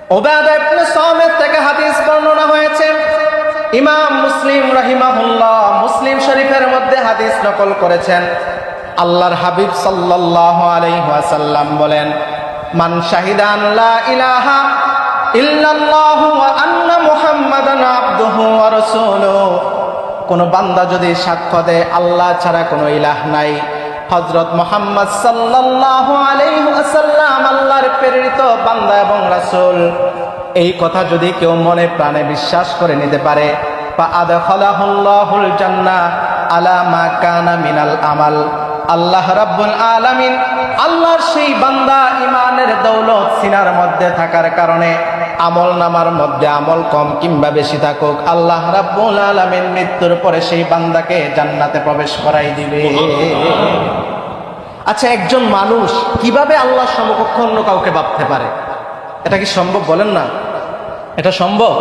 উবাদা ইবনে সামিত থেকে হাদিস বর্ণনা হয়েছে। ইমাম মুসলিম রাহিমাহুল্লাহ মুসলিম শরীফের মধ্যে হাদিস নকল করেছেন। আল্লাহর হাবিব সাল্লাল্লাহু আলাইহি ওয়াসাল্লাম বলেন, মান শাহিদা আন লা ইলাহা ইল্লাল্লাহু ওয়া আন্না মুহাম্মাদান আবদুহু ওয়া রাসূলুহু, কোন বান্দা যদি সাক্ষ্য দেয় আল্লাহ ছাড়া কোনো ইলাহ নাই, হযরত মুহাম্মদ সাল্লাল্লাহু আলাইহি ওয়াসাল্লাম আল্লাহর প্রেরিত বান্দা এবং রাসূল, এই কথা যদি কেউ মনে প্রাণে বিশ্বাস করে নিতে পারে, ফা আদখালাহুল্লাহুল জান্নাহ আলা মা কানা মিনাল আমাল, আল্লাহ রাব্বুল আলামিন আল্লাহর সেই বান্দা ইমানের দৌলত সিনার মধ্যে থাকার কারণে আমল নামার মধ্যে আমল কম কিংবা বেশি থাকুক, আল্লাহ রাব্বুল আলামিন মৃত্যুর পরে সেই বান্দাকে জান্নাতে প্রবেশ করাই দিবে। আচ্ছা, একজন মানুষ কিভাবে আল্লাহ সমকক্ষ অন্য কাউকে ভাবতে পারে? এটা কি সম্ভব? বলেন না, এটা সম্ভব?